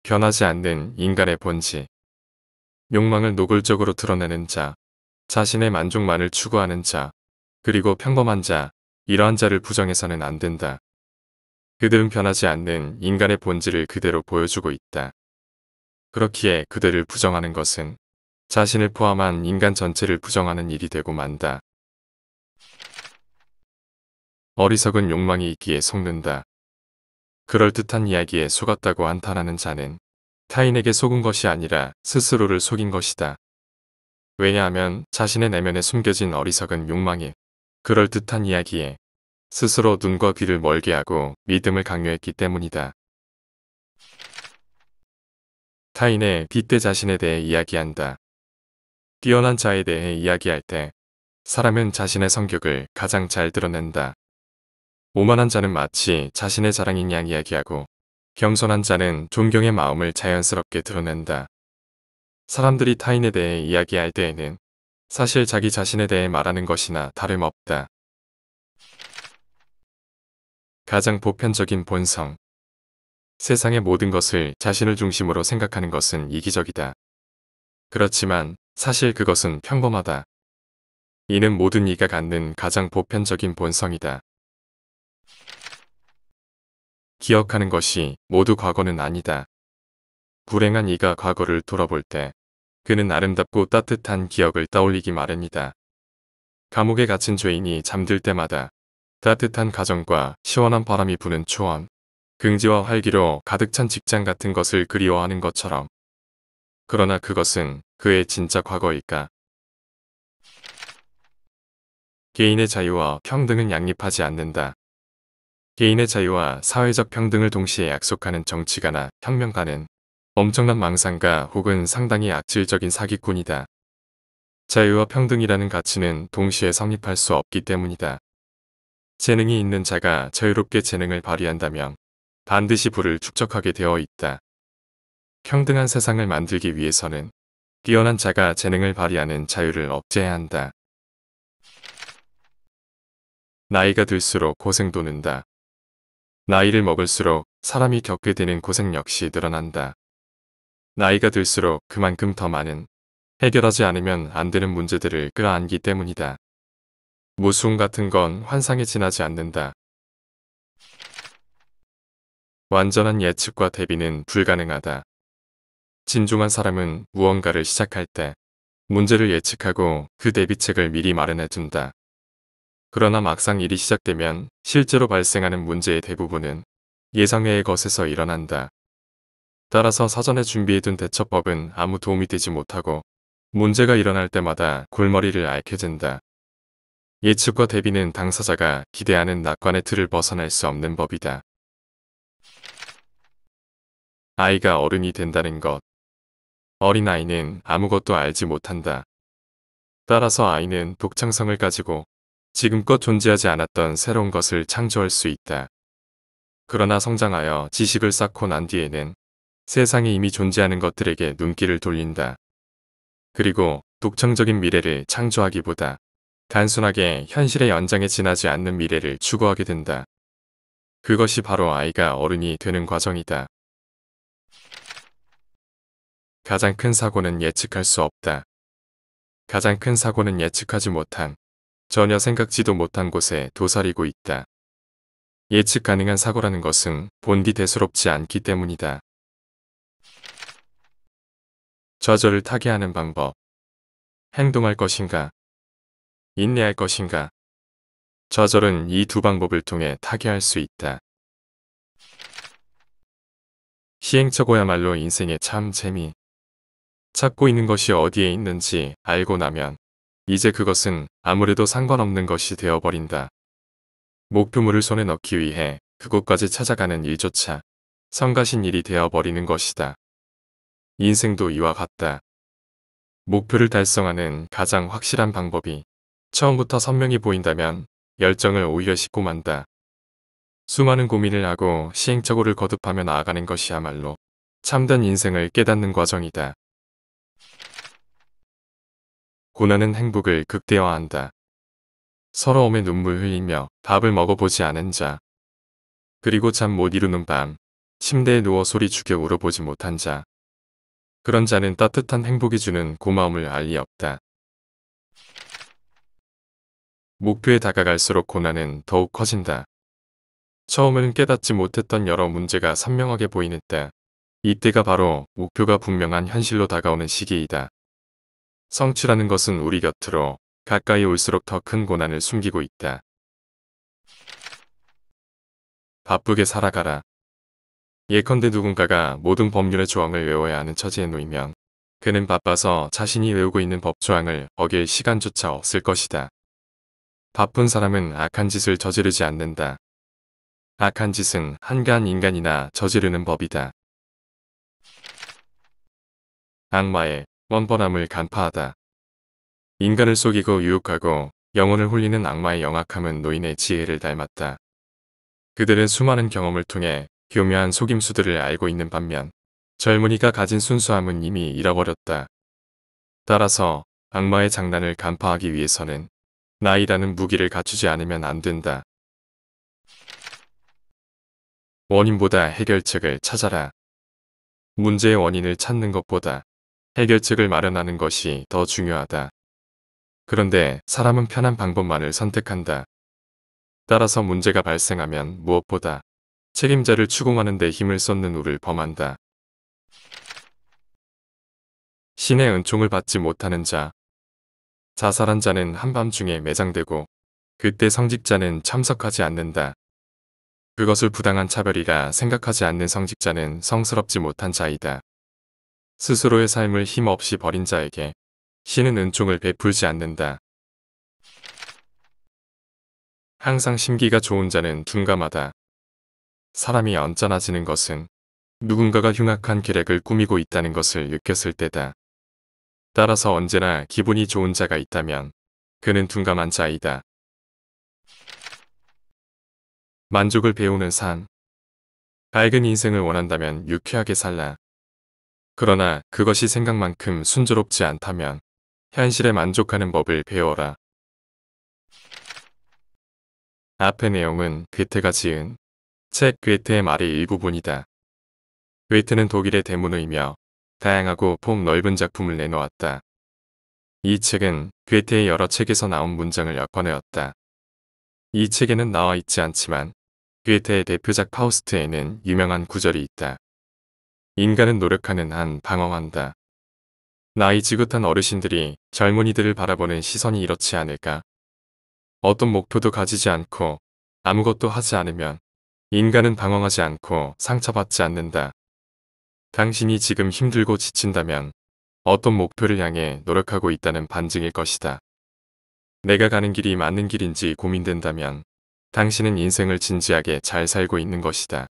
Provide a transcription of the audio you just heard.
변하지 않는 인간의 본질. 욕망을 노골적으로 드러내는 자, 자신의 만족만을 추구하는 자, 그리고 평범한 자, 이러한 자를 부정해서는 안 된다. 그들은 변하지 않는 인간의 본질을 그대로 보여주고 있다. 그렇기에 그들을 부정하는 것은 자신을 포함한 인간 전체를 부정하는 일이 되고 만다. 어리석은 욕망이 있기에 속는다. 그럴듯한 이야기에 속았다고 한탄하는 자는 타인에게 속은 것이 아니라 스스로를 속인 것이다. 왜냐하면 자신의 내면에 숨겨진 어리석은 욕망이 그럴듯한 이야기에 스스로 눈과 귀를 멀게 하고 믿음을 강요했기 때문이다. 타인의 빗대 자신에 대해 이야기한다. 뛰어난 자에 대해 이야기할 때 사람은 자신의 성격을 가장 잘 드러낸다. 오만한 자는 마치 자신의 자랑인 양 이야기하고 겸손한 자는 존경의 마음을 자연스럽게 드러낸다. 사람들이 타인에 대해 이야기할 때에는 사실 자기 자신에 대해 말하는 것이나 다름없다. 가장 보편적인 본성. 세상의 모든 것을 자신을 중심으로 생각하는 것은 이기적이다. 그렇지만 사실 그것은 평범하다. 이는 모든 이가 갖는 가장 보편적인 본성이다. 기억하는 것이 모두 과거는 아니다. 불행한 이가 과거를 돌아볼 때 그는 아름답고 따뜻한 기억을 떠올리기 마련이다. 감옥에 갇힌 죄인이 잠들 때마다 따뜻한 가정과 시원한 바람이 부는 초원, 긍지와 활기로 가득 찬 직장 같은 것을 그리워하는 것처럼. 그러나 그것은 그의 진짜 과거일까? 개인의 자유와 평등은 양립하지 않는다. 개인의 자유와 사회적 평등을 동시에 약속하는 정치가나 혁명가는 엄청난 망상가 혹은 상당히 악질적인 사기꾼이다. 자유와 평등이라는 가치는 동시에 성립할 수 없기 때문이다. 재능이 있는 자가 자유롭게 재능을 발휘한다면 반드시 부를 축적하게 되어 있다. 평등한 세상을 만들기 위해서는 뛰어난 자가 재능을 발휘하는 자유를 억제해야 한다. 나이가 들수록 고생도 는다. 나이를 먹을수록 사람이 겪게 되는 고생 역시 늘어난다. 나이가 들수록 그만큼 더 많은 해결하지 않으면 안 되는 문제들을 끌어안기 때문이다. 무수음 같은 건 환상에 지나지 않는다. 완전한 예측과 대비는 불가능하다. 진중한 사람은 무언가를 시작할 때 문제를 예측하고 그 대비책을 미리 마련해 둔다. 그러나 막상 일이 시작되면 실제로 발생하는 문제의 대부분은 예상외의 것에서 일어난다. 따라서 사전에 준비해둔 대처법은 아무 도움이 되지 못하고 문제가 일어날 때마다 골머리를 앓게 된다. 예측과 대비는 당사자가 기대하는 낙관의 틀을 벗어날 수 없는 법이다. 아이가 어른이 된다는 것. 어린아이는 아무것도 알지 못한다. 따라서 아이는 독창성을 가지고 지금껏 존재하지 않았던 새로운 것을 창조할 수 있다. 그러나 성장하여 지식을 쌓고 난 뒤에는 세상에 이미 존재하는 것들에게 눈길을 돌린다. 그리고 독창적인 미래를 창조하기보다 단순하게 현실의 연장에 지나지 않는 미래를 추구하게 된다. 그것이 바로 아이가 어른이 되는 과정이다. 가장 큰 사고는 예측할 수 없다. 가장 큰 사고는 예측하지 못한, 전혀 생각지도 못한 곳에 도사리고 있다. 예측 가능한 사고라는 것은 본디 대수롭지 않기 때문이다. 좌절을 타개하는 방법. 행동할 것인가? 인내할 것인가? 좌절은 이 두 방법을 통해 타개할 수 있다. 시행착오야말로 인생의 참 재미. 찾고 있는 것이 어디에 있는지 알고 나면 이제 그것은 아무래도 상관없는 것이 되어버린다. 목표물을 손에 넣기 위해 그곳까지 찾아가는 일조차 성가신 일이 되어버리는 것이다. 인생도 이와 같다. 목표를 달성하는 가장 확실한 방법이 처음부터 선명히 보인다면 열정을 오히려 싣고 만다. 수많은 고민을 하고 시행착오를 거듭하며 나아가는 것이야말로 참된 인생을 깨닫는 과정이다. 고난은 행복을 극대화한다. 서러움에 눈물 흘리며 밥을 먹어보지 않은 자, 그리고 잠 못 이루는 밤, 침대에 누워 소리 죽여 울어보지 못한 자. 그런 자는 따뜻한 행복이 주는 고마움을 알 리 없다. 목표에 다가갈수록 고난은 더욱 커진다. 처음에는 깨닫지 못했던 여러 문제가 선명하게 보이는 때, 이때가 바로 목표가 분명한 현실로 다가오는 시기이다. 성취라는 것은 우리 곁으로 가까이 올수록 더 큰 고난을 숨기고 있다. 바쁘게 살아가라. 예컨대 누군가가 모든 법률의 조항을 외워야 하는 처지에 놓이면 그는 바빠서 자신이 외우고 있는 법조항을 어길 시간조차 없을 것이다. 바쁜 사람은 악한 짓을 저지르지 않는다. 악한 짓은 한가한 인간이나 저지르는 법이다. 악마의 뻔뻔함을 간파하다. 인간을 속이고 유혹하고 영혼을 홀리는 악마의 영악함은 노인의 지혜를 닮았다. 그들은 수많은 경험을 통해 교묘한 속임수들을 알고 있는 반면 젊은이가 가진 순수함은 이미 잃어버렸다. 따라서 악마의 장난을 간파하기 위해서는 나이라는 무기를 갖추지 않으면 안 된다. 원인보다 해결책을 찾아라. 문제의 원인을 찾는 것보다 해결책을 마련하는 것이 더 중요하다. 그런데 사람은 편한 방법만을 선택한다. 따라서 문제가 발생하면 무엇보다 책임자를 추궁하는 데 힘을 쏟는 우를 범한다. 신의 은총을 받지 못하는 자. 자살한 자는 한밤중에 매장되고 그때 성직자는 참석하지 않는다. 그것을 부당한 차별이라 생각하지 않는 성직자는 성스럽지 못한 자이다. 스스로의 삶을 힘없이 버린 자에게 신은 은총을 베풀지 않는다. 항상 심기가 좋은 자는 둔감하다. 사람이 언짢아지는 것은 누군가가 흉악한 계략을 꾸미고 있다는 것을 느꼈을 때다. 따라서 언제나 기분이 좋은 자가 있다면 그는 둔감한 자이다. 만족을 배우는 삶. 밝은 인생을 원한다면 유쾌하게 살라. 그러나 그것이 생각만큼 순조롭지 않다면 현실에 만족하는 법을 배워라. 앞의 내용은 괴테가 지은 책 괴테의 말의 일부분이다. 괴테는 독일의 대문의이며 다양하고 폭 넓은 작품을 내놓았다. 이 책은 괴테의 여러 책에서 나온 문장을 엮어내었다. 이 책에는 나와 있지 않지만 괴테의 대표작 파우스트에는 유명한 구절이 있다. 인간은 노력하는 한 방황한다. 나이 지긋한 어르신들이 젊은이들을 바라보는 시선이 이렇지 않을까? 어떤 목표도 가지지 않고 아무것도 하지 않으면 인간은 방황하지 않고 상처받지 않는다. 당신이 지금 힘들고 지친다면 어떤 목표를 향해 노력하고 있다는 반증일 것이다. 내가 가는 길이 맞는 길인지 고민된다면 당신은 인생을 진지하게 잘 살고 있는 것이다.